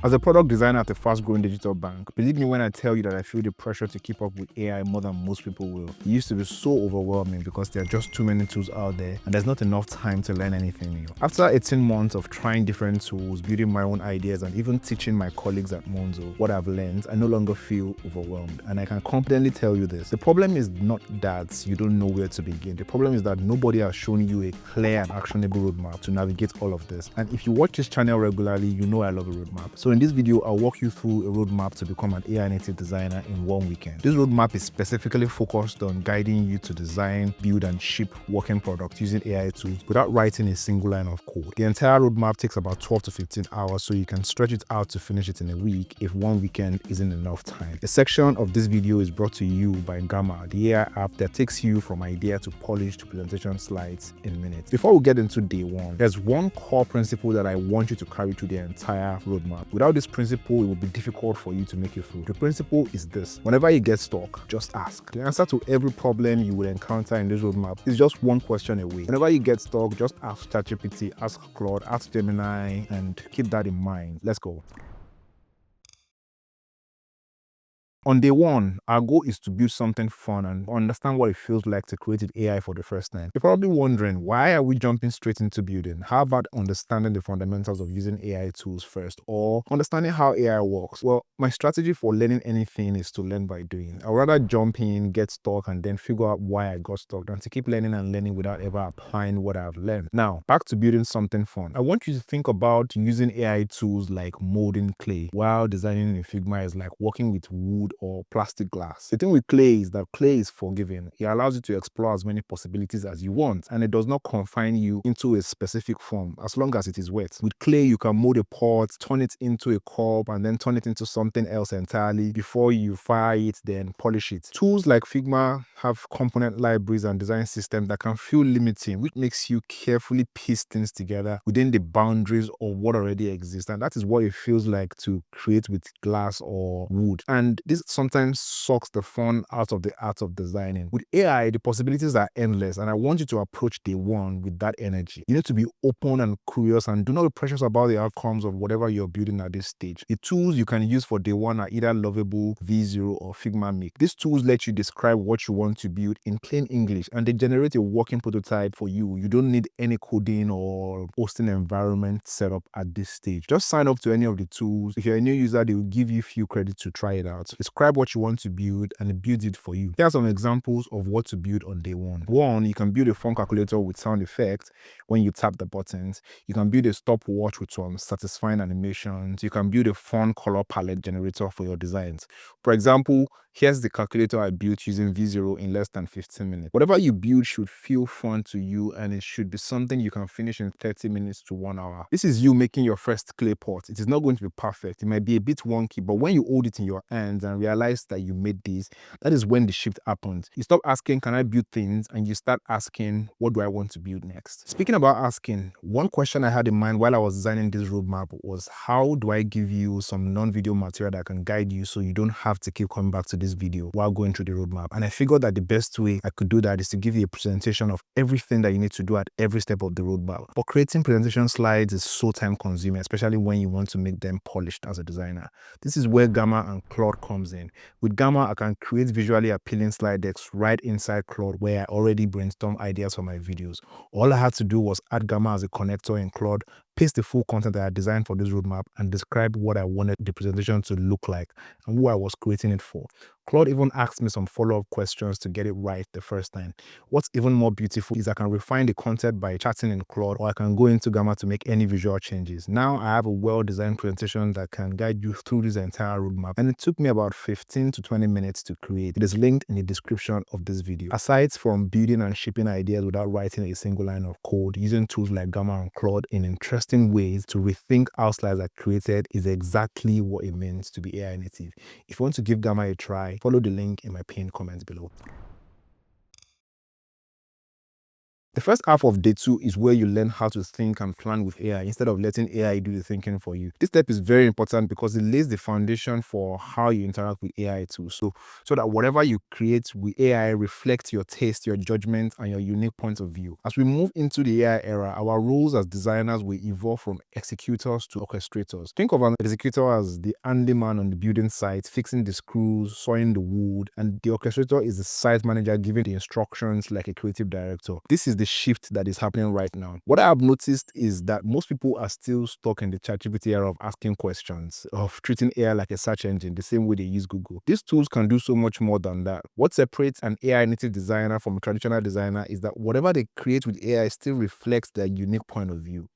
As a product designer at a fast-growing digital bank, believe me when I tell you that I feel the pressure to keep up with AI more than most people will. It used to be so overwhelming because there are just too many tools out there and there's not enough time to learn anything new. After 18 months of trying different tools, building my own ideas, and even teaching my colleagues at Monzo what I've learned, I no longer feel overwhelmed. And I can confidently tell you this. The problem is not that you don't know where to begin. The problem is that nobody has shown you a clear and actionable roadmap to navigate all of this. And if you watch this channel regularly, you know I love a roadmap. So in this video, I'll walk you through a roadmap to become an AI native designer in one weekend. This roadmap is specifically focused on guiding you to design, build, and ship working products using AI tools without writing a single line of code. The entire roadmap takes about 12 to 15 hours, so you can stretch it out to finish it in a week if one weekend isn't enough time. A section of this video is brought to you by Gamma, the AI app that takes you from idea to polished presentation slides in minutes. Before we get into day one, there's one core principle that I want you to carry through the entire roadmap. Without this principle, it will be difficult for you to make it through. The principle is this: whenever you get stuck, just ask. The answer to every problem you will encounter in this roadmap is just one question away. Whenever you get stuck, just ask ChatGPT, ask Claude, ask Gemini, and keep that in mind. Let's go. On day one, our goal is to build something fun and understand what it feels like to create an AI for the first time. You're probably wondering, why are we jumping straight into building? How about understanding the fundamentals of using AI tools first, or understanding how AI works? Well, my strategy for learning anything is to learn by doing. I'd rather jump in, get stuck, and then figure out why I got stuck than to keep learning and learning without ever applying what I've learned. Now, back to building something fun. I want you to think about using AI tools like molding clay, while designing in Figma is like working with wood or plastic glass. The thing with clay is that clay is forgiving. It allows you to explore as many possibilities as you want, and it does not confine you into a specific form as long as it is wet. With clay, you can mold a pot, turn it into a cup, and then turn it into something else entirely before you fire it, then polish it. Tools like Figma have component libraries and design systems that can feel limiting, which makes you carefully piece things together within the boundaries of what already exists. And that is what it feels like to create with glass or wood. And this sometimes sucks the fun out of the art of designing. With AI, the possibilities are endless, and I want you to approach day one with that energy. You need to be open and curious, and do not be precious about the outcomes of whatever you're building at this stage. The tools you can use for day one are either Lovable, V0, or Figma Make. These tools let you describe what you want to build in plain English, and they generate a working prototype for you. You don't need any coding or hosting environment set up at this stage. Just sign up to any of the tools. If you're a new user, they will give you few credits to try it out. Describe what you want to build and it builds it for you. Here are some examples of what to build on day one. One, you can build a phone calculator with sound effects when you tap the buttons. You can build a stopwatch with some satisfying animations. You can build a fun color palette generator for your designs. For example, here's the calculator I built using V0 in less than 15 minutes. Whatever you build should feel fun to you, and it should be something you can finish in 30 minutes to 1 hour. This is you making your first clay pot. It is not going to be perfect. It might be a bit wonky, but when you hold it in your hands and realize that you made this, that is when the shift happens. You stop asking, can I build things? And you start asking, what do I want to build next? Speaking about asking, one question I had in mind while I was designing this roadmap was, how do I give you some non-video material that can guide you so you don't have to keep coming back to this video while going through the roadmap? And I figured that the best way I could do that is to give you a presentation of everything that you need to do at every step of the roadmap. But creating presentation slides is so time consuming, especially when you want to make them polished as a designer. This is where Gamma and Claude comes in. With Gamma, I can create visually appealing slide decks right inside Claude, where I already brainstorm ideas for my videos. All I had to do was add Gamma as a connector in Claude, paste the full content that I designed for this roadmap, and describe what I wanted the presentation to look like and who I was creating it for. Claude even asked me some follow-up questions to get it right the first time. What's even more beautiful is I can refine the content by chatting in Claude, or I can go into Gamma to make any visual changes. Now I have a well-designed presentation that can guide you through this entire roadmap, and it took me about 15 to 20 minutes to create. It is linked in the description of this video. Aside from building and shipping ideas without writing a single line of code, using tools like Gamma and Claude in interesting ways to rethink how slides are created is exactly what it means to be AI native. If you want to give Gamma a try, follow the link in my pinned comments below. The first half of day 2 is where you learn how to think and plan with AI instead of letting AI do the thinking for you. This step is very important because it lays the foundation for how you interact with AI tools. So that whatever you create with AI reflects your taste, your judgment, and your unique point of view. As we move into the AI era, our roles as designers will evolve from executors to orchestrators. Think of an executor as the handyman on the building site, fixing the screws, sawing the wood, and the orchestrator is the site manager giving the instructions like a creative director. This is the shift that is happening right now. What I have noticed is that most people are still stuck in the ChatGPT era of asking questions, of treating AI like a search engine, the same way they use Google. These tools can do so much more than that. What separates an AI native designer from a traditional designer is that whatever they create with AI still reflects their unique point of view.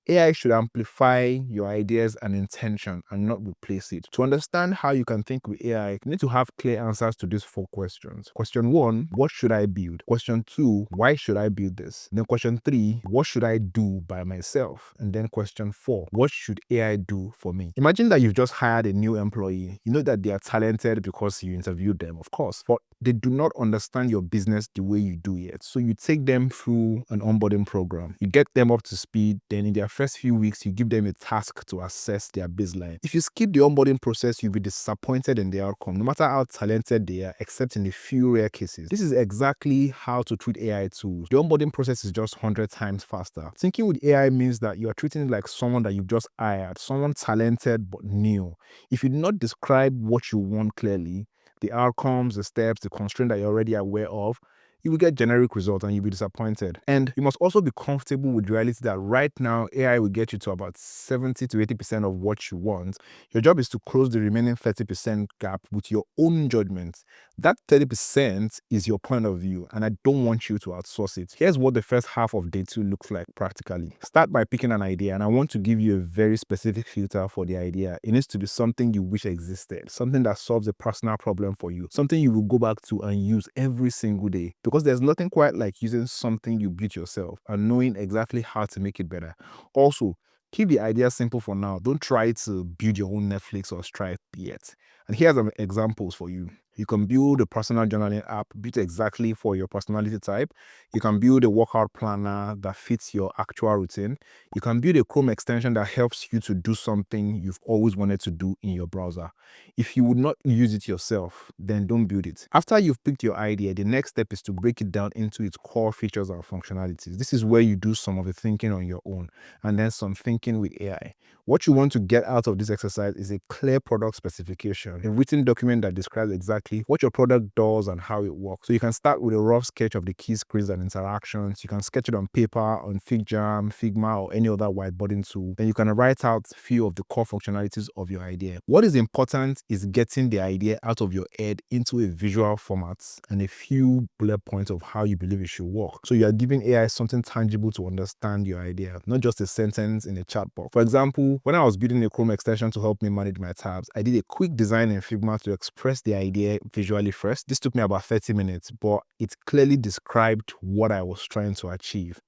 AI should amplify your ideas and intention and not replace it. To understand how you can think with AI, you need to have clear answers to these 4 questions. Question 1, what should I build? Question 2, why should I build this? Then question 3, what should I do by myself? And then question 4, what should AI do for me? Imagine that you've just hired a new employee. You know that they are talented because you interviewed them, of course, but they do not understand your business the way you do yet. So you take them through an onboarding program. You get them up to speed. Then in their first few weeks, you give them a task to assess their baseline. If you skip the onboarding process, you'll be disappointed in the outcome, no matter how talented they are, except in a few rare cases. This is exactly how to treat AI tools. The onboarding process is just 100 times faster. Thinking with AI means that you are treating it like someone that you've just hired, someone talented but new. If you do not describe what you want clearly, the outcomes, the steps, the constraint that you're already aware of, you will get generic results and you'll be disappointed. And you must also be comfortable with the reality that right now, AI will get you to about 70 to 80% of what you want. Your job is to close the remaining 30% gap with your own judgment. That 30% is your point of view, and I don't want you to outsource it. Here's what the first half of day 2 looks like practically. Start by picking an idea, and I want to give you a very specific filter for the idea. It needs to be something you wish existed, something that solves a personal problem for you, something you will go back to and use every single day. Because there's nothing quite like using something you built yourself and knowing exactly how to make it better. Also, keep the idea simple for now. Don't try to build your own Netflix or Stripe yet. And here's some examples for you. You can build a personal journaling app built exactly for your personality type. You can build a workout planner that fits your actual routine. You can build a Chrome extension that helps you to do something you've always wanted to do in your browser. If you would not use it yourself, then don't build it. After you've picked your idea, the next step is to break it down into its core features and functionalities. This is where you do some of the thinking on your own and then some thinking with AI. What you want to get out of this exercise is a clear product specification, a written document that describes exactly what your product does and how it works. So you can start with a rough sketch of the key screens and interactions. You can sketch it on paper, on FigJam, Figma, or any other whiteboarding tool. Then you can write out a few of the core functionalities of your idea. What is important is getting the idea out of your head into a visual format and a few bullet points of how you believe it should work. So you are giving AI something tangible to understand your idea, not just a sentence in a chat box. For example, when I was building a Chrome extension to help me manage my tabs, I did a quick design in Figma to express the idea visually first. This took me about 30 minutes, but it clearly described what I was trying to achieve.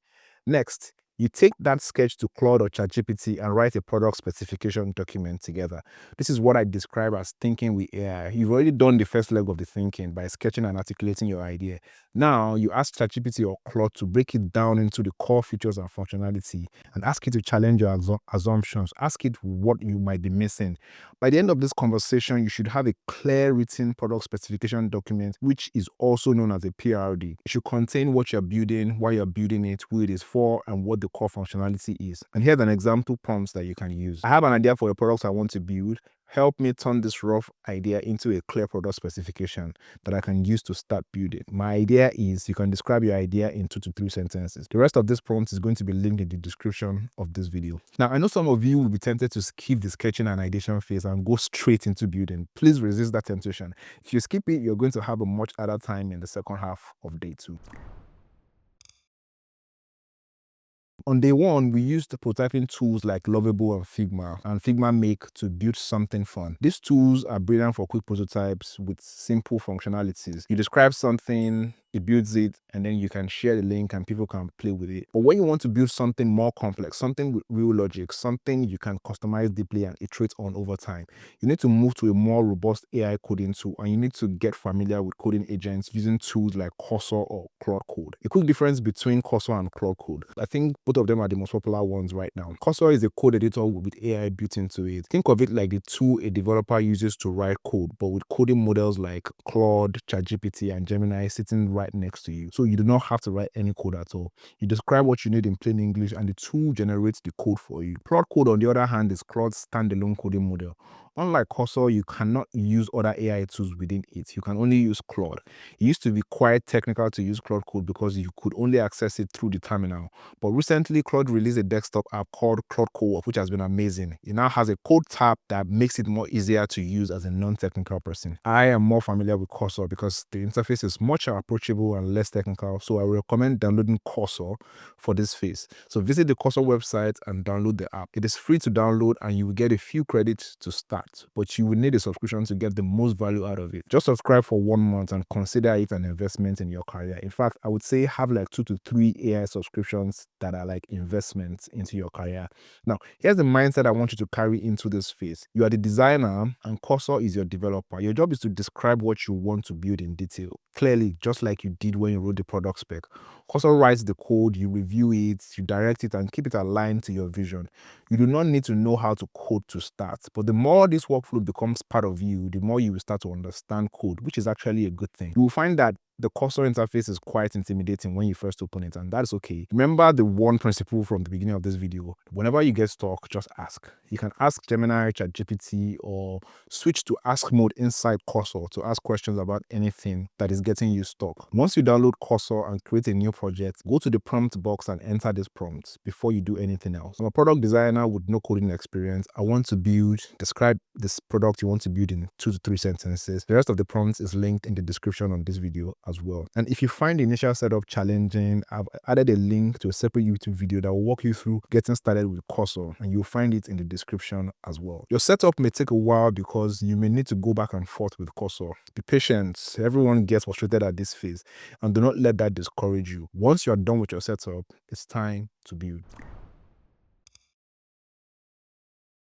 Next, you take that sketch to Claude or ChatGPT and write a product specification document together. This is what I describe as thinking with AI. You've already done the first leg of the thinking by sketching and articulating your idea. Now, you ask ChatGPT or Claude to break it down into the core features and functionality and ask it to challenge your assumptions. Ask it what you might be missing. By the end of this conversation, you should have a clear written product specification document, which is also known as a PRD. It should contain what you're building, why you're building it, who it is for, and what the core functionality is. And here's an example prompt that you can use. I have an idea for a product I want to build. Help me turn this rough idea into a clear product specification that I can use to start building. My idea is, you can describe your idea in 2 to 3 sentences. The rest of this prompt is going to be linked in the description of this video. Now, I know some of you will be tempted to skip the sketching and ideation phase and go straight into building. Please resist that temptation. If you skip it, you're going to have a much harder time in the second half of day 2. On day 1, we used prototyping tools like Lovable and Figma Make to build something fun. These tools are brilliant for quick prototypes with simple functionalities. You describe something, it builds it, and then you can share the link and people can play with it. But when you want to build something more complex, something with real logic, something you can customize deeply and iterate on over time, you need to move to a more robust AI coding tool, and you need to get familiar with coding agents using tools like Cursor or Claude Code. A quick difference between Cursor and Claude Code. I think both of them are the most popular ones right now. Cursor is a code editor with AI built into it. Think of it like the tool a developer uses to write code, but with coding models like Claude, ChatGPT, and Gemini sitting right next to you. So you do not have to write any code at all. You describe what you need in plain English and the tool generates the code for you. Claude Code, on the other hand, is Claude's standalone coding model. Unlike Cursor, you cannot use other AI tools within it. You can only use Claude. It used to be quite technical to use Claude Code because you could only access it through the terminal. But recently, Claude released a desktop app called Claude Co-op, which has been amazing. It now has a code tab that makes it more easier to use as a non-technical person. I am more familiar with Cursor because the interface is much more approachable and less technical, so I recommend downloading Cursor for this phase. So visit the Cursor website and download the app. It is free to download and you will get a few credits to start, but you will need a subscription to get the most value out of it. Just subscribe for 1 month and consider it an investment in your career. In fact, I would say have like 2 to 3 AI subscriptions that are like investments into your career. Now, here's the mindset I want you to carry into this phase. You are the designer and Cursor is your developer. Your job is to describe what you want to build in detail, clearly, just like you did when you wrote the product spec. Cursor writes the code, you review it, you direct it, and keep it aligned to your vision. You do not need to know how to code to start, but the more this workflow becomes part of you, the more you will start to understand code, which is actually a good thing. You will find that the Cursor interface is quite intimidating when you first open it, and that's okay. Remember the one principle from the beginning of this video. Whenever you get stuck, just ask. You can ask Gemini, ChatGPT, or switch to ask mode inside Cursor to ask questions about anything that is getting you stuck. Once you download Cursor and create a new project, go to the prompt box and enter this prompt before you do anything else. I'm a product designer with no coding experience. I want to describe this product you want to build in 2 to 3 sentences. The rest of the prompts is linked in the description on this video as well. And if you find the initial setup challenging, I've added a link to a separate YouTube video that will walk you through getting started with Cursor, and you'll find it in the description as well. Your setup may take a while because you may need to go back and forth with Cursor. Be patient. Everyone gets frustrated at this phase, and do not let that discourage you. Once you are done with your setup, it's time to build.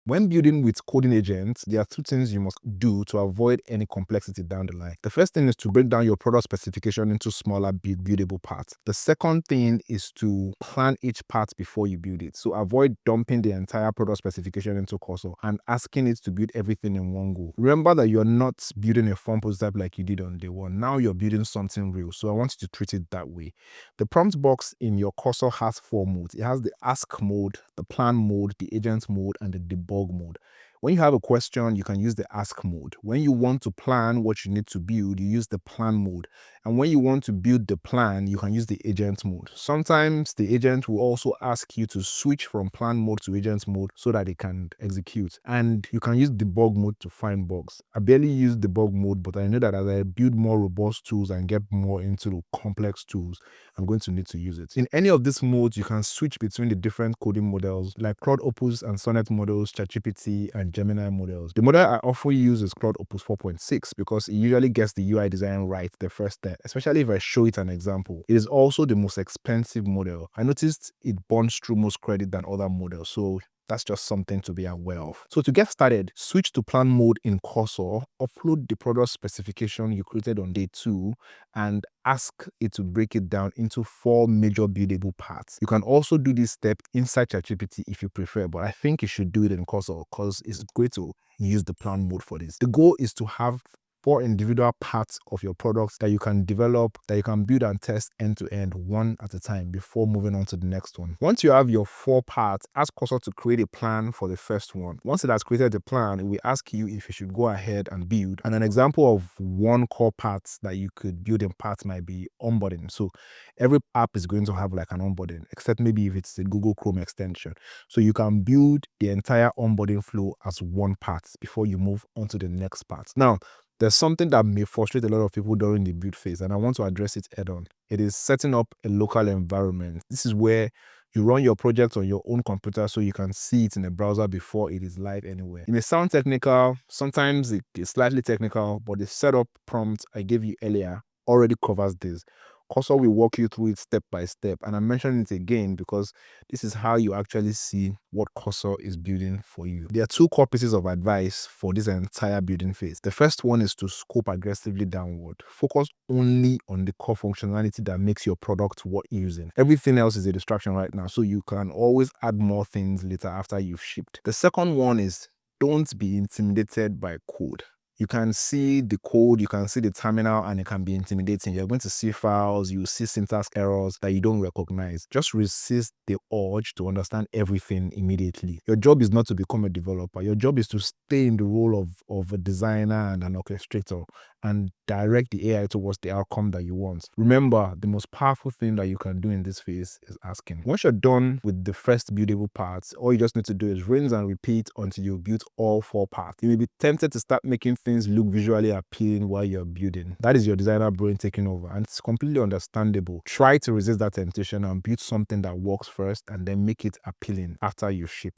When building with coding agents, there are 2 things you must do to avoid any complexity down the line. The first thing is to break down your product specification into smaller buildable parts. The second thing is to plan each part before you build it. So avoid dumping the entire product specification into Cursor and asking it to build everything in one go. Remember that you're not building a fun prototype like you did on day one. Now you're building something real. So I want you to treat it that way. The prompt box in your Cursor has 4 modes. It has the ask mode, the plan mode, the agent mode, and the debug mode. When you have a question, you can use the ask mode. When you want to plan what you need to build, you use the plan mode. And when you want to build the plan, you can use the agent mode. Sometimes the agent will also ask you to switch from plan mode to agent mode so that it can execute. And you can use debug mode to find bugs. I barely use debug mode, but I know that as I build more robust tools and get more into complex tools, I'm going to need to use it. In any of these modes, you can switch between the different coding models like Claude Opus and Sonnet models, ChatGPT, and Gemini models. The model I often use is Claude Opus 4.6 because it usually gets the UI design right the first time, especially if I show it an example. It is also the most expensive model. I noticed it burns through most credit than other models, so that's just something to be aware of. So to get started, switch to plan mode in Cursor, upload the product specification you created on day 2, and ask it to break it down into 4 major buildable parts. You can also do this step inside ChatGPT if you prefer, but I think you should do it in Cursor because it's great to use the plan mode for this. The goal is to have 4 individual parts of your products that you can develop, that you can build and test end to end, one at a time before moving on to the next one. Once you have your 4 parts, ask Cursor to create a plan for the first one. Once it has created the plan, it will ask you if you should go ahead and build. And an example of one core part that you could build in parts might be onboarding. So every app is going to have like an onboarding, except maybe if it's a Google Chrome extension. So you can build the entire onboarding flow as one part before you move on to the next part. Now, there's something that may frustrate a lot of people during the build phase, and I want to address it head on. It is setting up a local environment. This is where you run your project on your own computer so you can see it in a browser before it is live anywhere. It may sound technical, sometimes it is slightly technical, but the setup prompt I gave you earlier already covers this. Cursor will walk you through it step by step, and I'm mentioning it again because this is how you actually see what Cursor is building for you. There are two core pieces of advice for this entire building phase. The first one is to scope aggressively downward. Focus only on the core functionality that makes your product worth using. Everything else is a distraction right now, so you can always add more things later after you've shipped. The second one is don't be intimidated by code. You can see the code, you can see the terminal, and it can be intimidating. You're going to see files, you see syntax errors that you don't recognize. Just resist the urge to understand everything immediately. Your job is not to become a developer. Your job is to stay in the role of a designer and an orchestrator and direct the AI towards the outcome that you want. Remember, the most powerful thing that you can do in this phase is asking. Once you're done with the first buildable parts, all you just need to do is rinse and repeat until you've built all 4 parts. You may be tempted to start making things look visually appealing while you're building. That is your designer brain taking over, and it's completely understandable. Try to resist that temptation and build something that works first and then make it appealing after you ship.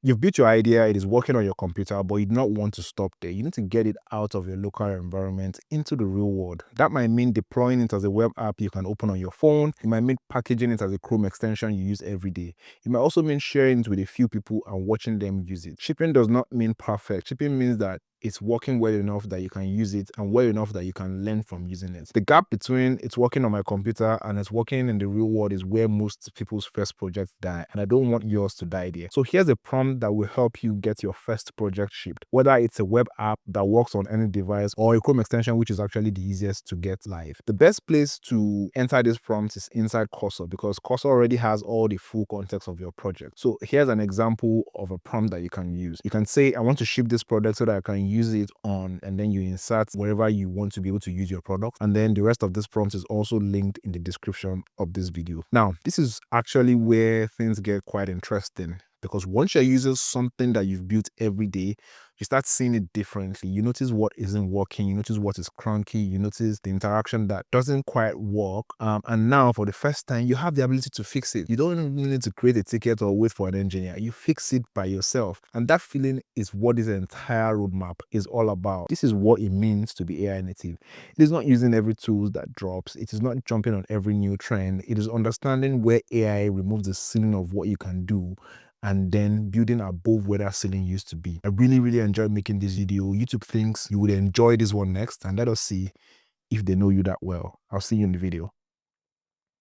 You've built your idea, it is working on your computer, but you do not want to stop there. You need to get it out of your local environment into the real world. That might mean deploying it as a web app you can open on your phone. It might mean packaging it as a Chrome extension you use every day. It might also mean sharing it with a few people and watching them use it. Shipping does not mean perfect. Shipping means that it's working well enough that you can use it and well enough that you can learn from using it. The gap between it's working on my computer and it's working in the real world is where most people's first projects die, and I don't want yours to die there. So here's a prompt that will help you get your first project shipped, whether it's a web app that works on any device or a Chrome extension, which is actually the easiest to get live. The best place to enter this prompt is inside Cursor, because Cursor already has all the full context of your project. So here's an example of a prompt that you can use. You can say, I want to ship this product so that I can use it on, and then you insert wherever you want to be able to use your product, and then the rest of this prompt is also linked in the description of this video. Now, this is actually where things get quite interesting, because once you're using something that you've built every day, you start seeing it differently. You notice what isn't working, you notice what is clunky, you notice the interaction that doesn't quite work, and now for the first time you have the ability to fix it. You don't really need to create a ticket or wait for an engineer. You fix it by yourself, and that feeling is what this entire roadmap is all about. This is what it means to be AI native. It is not using every tool that drops. It is not jumping on every new trend. It is understanding where AI removes the ceiling of what you can do and then building above where that ceiling used to be. I really enjoyed making this video. YouTube thinks you would enjoy this one next, and let us see if they know you that well. I'll see you in the video.